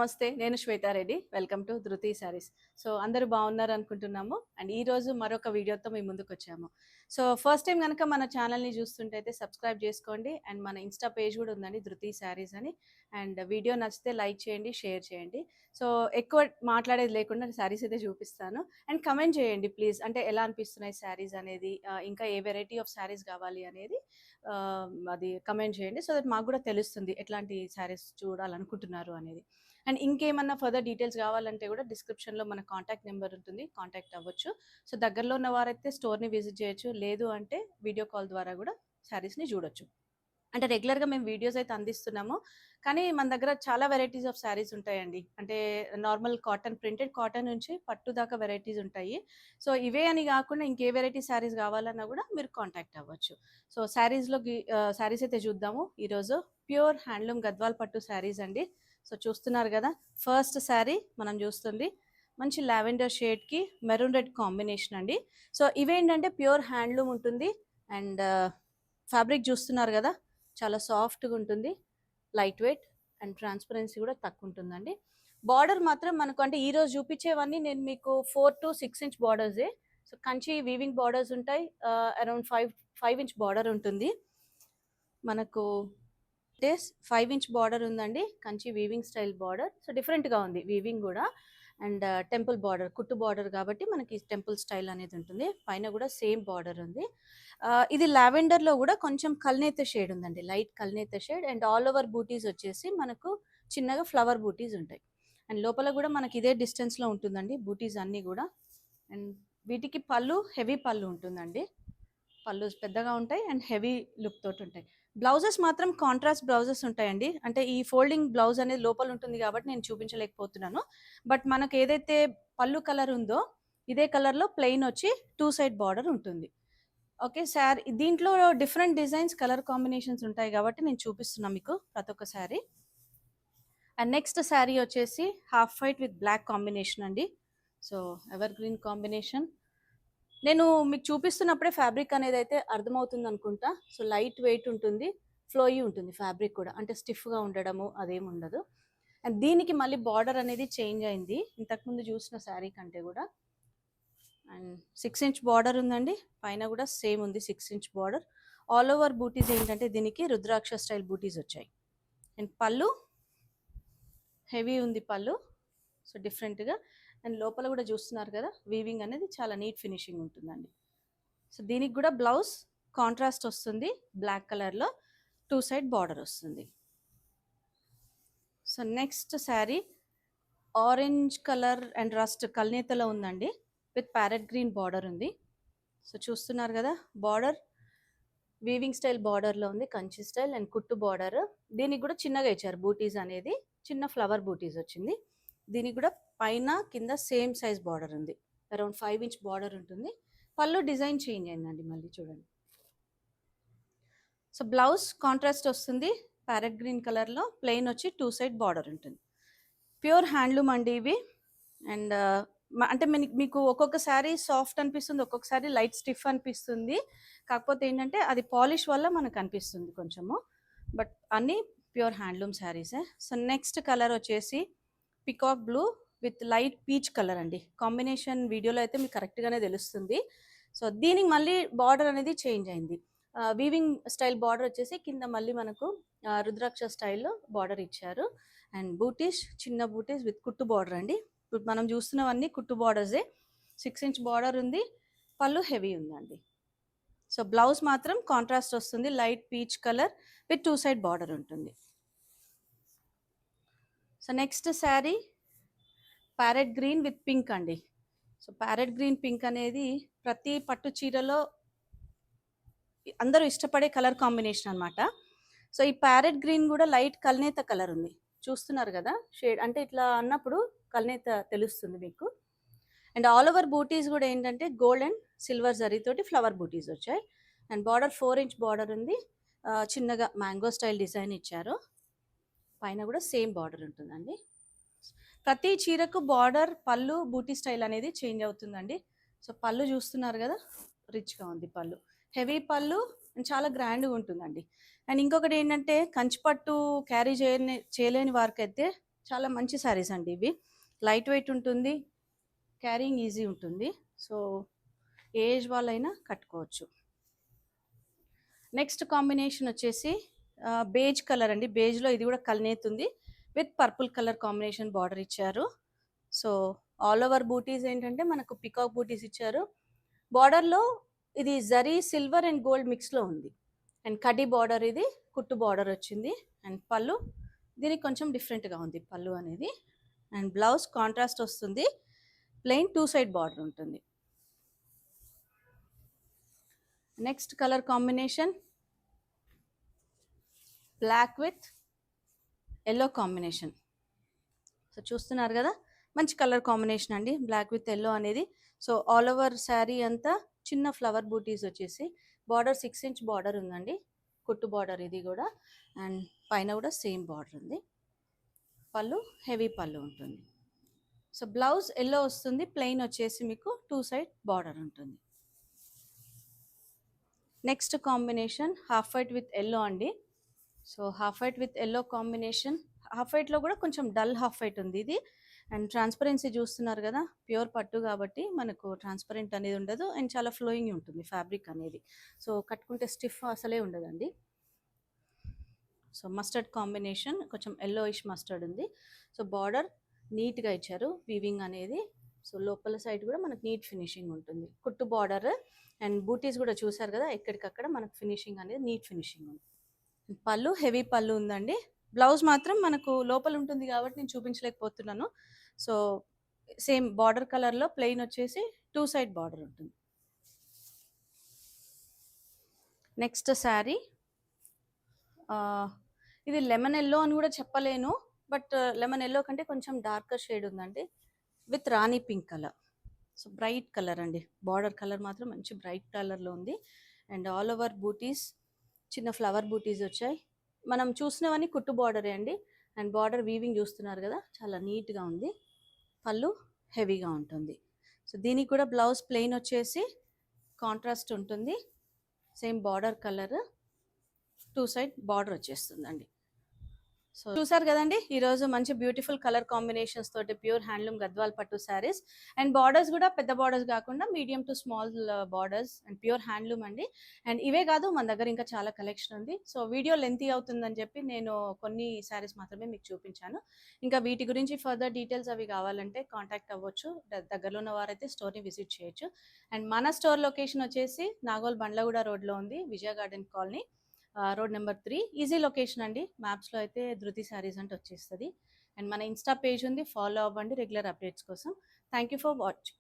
నమస్తే. నేను Swetha Reddy. Welcome to ధృతి సారీస్. సో, అందరూ బాగున్నారు అనుకుంటున్నాము. అండ్ ఈరోజు మరొక వీడియోతో మీ ముందుకొచ్చాము. సో, ఫస్ట్ టైం గనక మన ఛానల్‌ని చూస్తుంటే అయితే సబ్స్క్రైబ్ చేసుకోండి. అండ్ మన ఇన్‌స్టా పేజ్ కూడా ఉందండి ధృతి సారీస్ అని. అండ్ వీడియో నచ్చితే లైక్ చేయండి, షేర్ చేయండి. సో, ఎక్కువ మాట్లాడేది లేకుండా సారీస్ అయితే చూపిస్తాను. అండ్ కమెంట్ చేయండి ప్లీజ్. అంటే ఎలా అనిపిస్తున్నాయి సారీస్ అనేది, ఇంకా ఏ వెరైటీ ఆఫ్ సారీస్ కావాలి అనేది అది కమెంట్ చేయండి. సో దట్ మాకు కూడా తెలుస్తుంది ఎట్లాంటి సారీస్ చూడాలనుకుంటున్నారు అనేది. అండ్ ఇంకేమన్నా ఫర్దర్ డీటెయిల్స్ కావాలంటే కూడా డిస్క్రిప్షన్లో మన కాంటాక్ట్ నెంబర్ ఉంటుంది, కాంటాక్ట్ అవ్వచ్చు. సో దగ్గరలో ఉన్న వారైతే స్టోర్ని విజిట్ చేయొచ్చు, లేదు అంటే వీడియో కాల్ ద్వారా కూడా శారీస్ని చూడొచ్చు. అంటే రెగ్యులర్గా మేము వీడియోస్ అయితే అందిస్తున్నాము, కానీ మన దగ్గర చాలా వెరైటీస్ ఆఫ్ శారీస్ ఉంటాయండి. అంటే నార్మల్ కాటన్, ప్రింటెడ్ కాటన్ నుంచి పట్టు దాకా వెరైటీస్ ఉంటాయి. సో ఇవే అని కాకుండా ఇంకే వెరైటీ శారీస్ కావాలన్నా కూడా మీరు కాంటాక్ట్ అవ్వచ్చు. సో శారీస్ అయితే చూద్దాము ఈరోజు. ప్యూర్ హ్యాండ్లూమ్ గద్వాల్ పట్టు శారీస్ అండి. సో చూస్తున్నారు కదా, ఫస్ట్ శారీ మనం చూస్తుంది మంచి లావెండర్ షేడ్కి మెరూన్ రెడ్ కాంబినేషన్ అండి. సో ఇవేంటంటే ప్యూర్ హ్యాండ్లూమ్ ఉంటుంది. అండ్ ఫ్యాబ్రిక్ చూస్తున్నారు కదా, చాలా సాఫ్ట్గా ఉంటుంది, లైట్ వెయిట్ అండ్ ట్రాన్స్పరెన్సీ కూడా తక్కువ ఉంటుందండి. బార్డర్ మాత్రం మనకు అంటే ఈరోజు చూపించేవన్నీ నేను మీకు 4 to 6 ఇంచ్ బార్డర్సే. సో కంచి వీవింగ్ బార్డర్స్ ఉంటాయి, అరౌండ్ 5 ఇంచ్ బార్డర్ ఉంటుంది మనకు. 5 ఇంచ్ బార్డర్ ఉందండి, Kanchi weaving style border. So డిఫరెంట్గా ఉంది వీవింగ్ కూడా. అండ్ టెంపుల్ బార్డర్, కుట్టు బార్డర్ కాబట్టి మనకి టెంపుల్ స్టైల్ అనేది ఉంటుంది. పైన కూడా సేమ్ బార్డర్ ఉంది. ఇది లావెండర్లో కూడా కొంచెం కల్నేత షేడ్ ఉందండి, లైట్ కల్నేత షేడ్. అండ్ ఆల్ ఓవర్ బూటీస్ వచ్చేసి మనకు చిన్నగా ఫ్లవర్ బూటీస్ ఉంటాయి. అండ్ లోపల కూడా మనకి ఇదే డిస్టెన్స్లో ఉంటుందండి బూటీస్ అన్నీ కూడా. అండ్ వీటికి పళ్ళు హెవీ పళ్ళు ఉంటుందండి, పళ్ళు పెద్దగా ఉంటాయి అండ్ హెవీ లుక్ తోటి ఉంటాయి. బ్లౌజెస్ మాత్రం కాంట్రాస్ట్ బ్లౌజెస్ ఉంటాయండి. అంటే ఈ ఫోల్డింగ్ బ్లౌజ్ అనేది లోపల ఉంటుంది కాబట్టి నేను చూపించలేకపోతున్నాను. బట్ మనకు ఏదైతే పళ్ళు కలర్ ఉందో ఇదే కలర్లో ప్లెయిన్ వచ్చి 2 సైడ్ బార్డర్ ఉంటుంది. ఓకే సార్, దీంట్లో డిఫరెంట్ డిజైన్స్, కలర్ కాంబినేషన్స్ ఉంటాయి కాబట్టి నేను చూపిస్తున్నాను మీకు ప్రతి ఒక్క శారీ. అండ్ నెక్స్ట్ శారీ వచ్చేసి half white with black combination అండి. So evergreen combination. నేను మీకు చూపిస్తున్నప్పుడే ఫ్యాబ్రిక్ అనేది అయితే అర్థమవుతుంది అనుకుంటా. సో లైట్ వెయిట్ ఉంటుంది, ఫ్లోయీ ఉంటుంది ఫ్యాబ్రిక్ కూడా, అంటే స్టిఫ్గా ఉండడము అదేమి ఉండదు. అండ్ దీనికి మళ్ళీ బార్డర్ అనేది చేంజ్ అయింది ఇంతకుముందు చూసిన శారీ కంటే కూడా. అండ్ 6 ఇంచ్ బార్డర్ ఉందండి, పైన కూడా సేమ్ ఉంది 6 ఇంచ్ బార్డర్. ఆల్ ఓవర్ బూటీస్ ఏంటంటే దీనికి రుద్రాక్ష స్టైల్ బూటీస్ వచ్చాయి. అండ్ పళ్ళు హెవీ ఉంది పళ్ళు, సో డిఫరెంట్గా. అండ్ లోపల కూడా చూస్తున్నారు కదా, వీవింగ్ అనేది చాలా నీట్ ఫినిషింగ్ ఉంటుందండి. సో దీనికి కూడా బ్లౌజ్ కాంట్రాస్ట్ వస్తుంది, బ్లాక్ కలర్లో 2 సైడ్ బార్డర్ వస్తుంది. So next sari orange colour and rust కల్నేతలో ఉందండి, విత్ ప్యారెట్ గ్రీన్ బార్డర్ ఉంది. సో చూస్తున్నారు కదా, బార్డర్ వీవింగ్ స్టైల్ బార్డర్లో ఉంది, కంచి స్టైల్ అండ్ కుట్టు బార్డర్. దీనికి కూడా చిన్నగా ఇచ్చారు బూటీస్ అనేది, చిన్న ఫ్లవర్ బూటీస్ వచ్చింది. దీనికి కూడా పైన కింద సేమ్ సైజ్ బార్డర్ ఉంది, అరౌండ్ 5 ఇంచ్ బార్డర్ ఉంటుంది. పళ్ళు డిజైన్ చేంజ్ అయిందండి మళ్ళీ చూడండి. సో బ్లౌజ్ కాంట్రాస్ట్ వస్తుంది, ప్యారెట్ గ్రీన్ కలర్లో, ప్లెయిన్ వచ్చి 2 సైడ్ బార్డర్ ఉంటుంది. ప్యూర్ హ్యాండ్లూమ్ అండి ఇవి. అండ్ అంటే మీకు ఒక్కొక్క శారీ సాఫ్ట్ అనిపిస్తుంది, ఒక్కొక్కసారి లైట్ స్టిఫ్ అనిపిస్తుంది. కాకపోతే ఏంటంటే అది పాలిష్ వల్ల మనకు అనిపిస్తుంది కొంచెము, బట్ అన్నీ ప్యూర్ హ్యాండ్లూమ్ శారీసే. సో నెక్స్ట్ కలర్ వచ్చేసి peacock blue with light peach colour అండి. కాంబినేషన్ వీడియోలో అయితే మీకు కరెక్ట్గానే తెలుస్తుంది. సో దీనికి మళ్ళీ బార్డర్ అనేది చేంజ్ అయింది. వీవింగ్ స్టైల్ బార్డర్ వచ్చేసి కింద మళ్ళీ మనకు రుద్రాక్ష స్టైల్లో బార్డర్ ఇచ్చారు. అండ్ బూటీస్, చిన్న బూటీస్ విత్ కుట్టు బార్డర్ అండి. ఇప్పుడు మనం చూస్తున్నవన్నీ కుట్టు బార్డర్సే. 6 ఇంచ్ బార్డర్ ఉంది, పళ్ళు హెవీ ఉందండి. సో బ్లౌజ్ మాత్రం కాంట్రాస్ట్ వస్తుంది, light peach colour with 2 side border ఉంటుంది. So next sari parrot green with pink అండి. సో ప్యారెట్ గ్రీన్ పింక్ అనేది ప్రతి పట్టు చీరలో అందరూ ఇష్టపడే కలర్ కాంబినేషన్ అనమాట. సో ఈ ప్యారెట్ గ్రీన్ కూడా లైట్ కల్నేత కలర్ ఉంది, చూస్తున్నారు కదా షేడ్, అంటే ఇట్లా అన్నప్పుడు కల్నేత తెలుస్తుంది మీకు. అండ్ ఆల్ ఓవర్ బూటీస్ కూడా ఏంటంటే గోల్డ్ అండ్ సిల్వర్ జరీతోటి ఫ్లవర్ బూటీస్ వచ్చాయి. అండ్ బార్డర్ 4 ఇంచ్ బార్డర్ ఉంది, చిన్నగా మ్యాంగో స్టైల్ డిజైన్ ఇచ్చారు. పైన కూడా సేమ్ బార్డర్ ఉంటుందండి. ప్రతి చీరకు బార్డర్, పళ్ళు, బూటీ స్టైల్ అనేది చేంజ్ అవుతుందండి. సో పళ్ళు చూస్తున్నారు కదా, రిచ్గా ఉంది పళ్ళు, హెవీ పళ్ళు అండ్ చాలా గ్రాండ్గా ఉంటుందండి. అండ్ ఇంకొకటి ఏంటంటే కంచిపట్టు క్యారీ చేయలేని వారికి అయితే చాలా మంచి శారీస్ అండి ఇవి. లైట్ వెయిట్ ఉంటుంది, క్యారింగ్ ఈజీ ఉంటుంది. సో ఏజ్ వాళ్ళైనా కట్టుకోవచ్చు. నెక్స్ట్ కాంబినేషన్ వచ్చేసి బేజ్ కలర్ అండి. బేజ్లో ఇది కూడా కల్నేతుంది with purple colour combination border ఇచ్చారు. సో ఆల్ ఓవర్ బూటీస్ ఏంటంటే మనకు పికాక్ బూటీస్ ఇచ్చారు. బార్డర్లో ఇది జరీ సిల్వర్ అండ్ గోల్డ్ మిక్స్లో ఉంది. అండ్ కడ్డీ బార్డర్, ఇది కుట్టు బార్డర్ వచ్చింది. అండ్ పళ్ళు దీనికి కొంచెం డిఫరెంట్గా ఉంది పళ్ళు అనేది. అండ్ బ్లౌజ్ కాంట్రాస్ట్ వస్తుంది, ప్లెయిన్ 2 సైడ్ బార్డర్ ఉంటుంది. Next colour combination black with yellow combination. So చూస్తున్నారు కదా, మంచి కలర్ కాంబినేషన్ అండి, బ్లాక్ విత్ ఎల్లో అనేది. సో ఆల్ ఓవర్ శారీ అంతా చిన్న ఫ్లవర్ బూటీస్ వచ్చేసి బార్డర్ 6 ఇంచ్ బార్డర్ ఉందండి, కుట్టు బార్డర్ ఇది కూడా. అండ్ పైన కూడా సేమ్ బార్డర్ ఉంది. పళ్ళు హెవీ పళ్ళు ఉంటుంది. సో బ్లౌజ్ ఎల్లో వస్తుంది, ప్లెయిన్ వచ్చేసి మీకు 2 సైడ్ బార్డర్ ఉంటుంది. Next combination half white with yellow అండి. So half white with yellow combination. Half వైట్లో కూడా కొంచెం డల్ హాఫ్ వైట్ ఉంది ఇది. అండ్ ట్రాన్స్పరెన్సీ చూస్తున్నారు కదా, ప్యూర్ పట్టు కాబట్టి మనకు ట్రాన్స్పరెంట్ అనేది ఉండదు. అండ్ చాలా ఫ్లోయింగ్ ఉంటుంది ఫ్యాబ్రిక్ అనేది. సో కట్టుకుంటే స్టిఫ్ అసలే ఉండదండి. సో మస్టర్డ్ కాంబినేషన్, కొంచెం ఎల్లోయిష్ మస్టర్డ్ ఉంది. సో బార్డర్ నీట్గా ఇచ్చారు వీవింగ్ అనేది. సో లోపల సైడ్ కూడా మనకు నీట్ ఫినిషింగ్ ఉంటుంది, కుట్టు బార్డర్. అండ్ బూటీస్ కూడా చూసారు కదా, ఎక్కడికక్కడ మనకు ఫినిషింగ్ అనేది నీట్ ఫినిషింగ్ ఉంది. పళ్ళు హెవీ పళ్ళు ఉందండి. బ్లౌజ్ మాత్రం మనకు లోపల ఉంటుంది కాబట్టి నేను చూపించలేకపోతున్నాను. సో సేమ్ బార్డర్ కలర్లో ప్లెయిన్ వచ్చేసి 2 సైడ్ బార్డర్ ఉంటుంది. నెక్స్ట్ శారీ ఇది లెమన్ ఎల్లో అని కూడా చెప్పలేను, బట్ లెమన్ ఎల్లో కంటే కొంచెం డార్కర్ షేడ్ ఉందండి with Rani pink colour. So bright colour అండి, బార్డర్ కలర్ మాత్రం మంచి బ్రైట్ కలర్లో ఉంది. అండ్ ఆల్ ఓవర్ బూటీస్ చిన్న ఫ్లవర్ బూటీస్ వచ్చాయి. మనం చూసినవన్నీ కుట్టు బార్డరే అండి. అండ్ బార్డర్ వీవింగ్ చూస్తున్నారు కదా, చాలా నీట్గా ఉంది. పళ్ళు హెవీగా ఉంటుంది. సో దీనికి కూడా బ్లౌజ్ ప్లెయిన్ వచ్చేసి కాంట్రాస్ట్ ఉంటుంది, same border colour 2 side border వచ్చేస్తుందండి. సో చూసారు కదండి, ఈరోజు మంచి బ్యూటిఫుల్ కలర్ కాంబినేషన్స్ తోటి ప్యూర్ హ్యాండ్లూమ్ గద్వాల్ పట్టు శారీస్. అండ్ బార్డర్స్ కూడా పెద్ద బార్డర్స్ కాకుండా medium to small borders and pure handloom అండి. అండ్ ఇవే కాదు, మన దగ్గర ఇంకా చాలా కలెక్షన్ ఉంది. సో వీడియో లెంతీ అవుతుందని చెప్పి నేను కొన్ని శారీస్ మాత్రమే మీకు చూపించాను. ఇంకా వీటి గురించి ఫర్దర్ డీటెయిల్స్ అవి కావాలంటే కాంటాక్ట్ అవ్వచ్చు. దగ్గరలో ఉన్న వారైతే స్టోర్ని విజిట్ చేయొచ్చు. అండ్ మన స్టోర్ లొకేషన్ వచ్చేసి నాగోల్ బండ్లగూడ రోడ్లో ఉంది, Vijaya Garden Colony, road number 3. Easy location అండి, మ్యాప్స్లో అయితే ధృతి శారీస్ అంటే వచ్చేస్తుంది. అండ్ మన ఇన్స్టా పేజ్ ఉంది, ఫాలో అవ్వండి రెగ్యులర్ అప్డేట్స్ కోసం. Thank you for watching.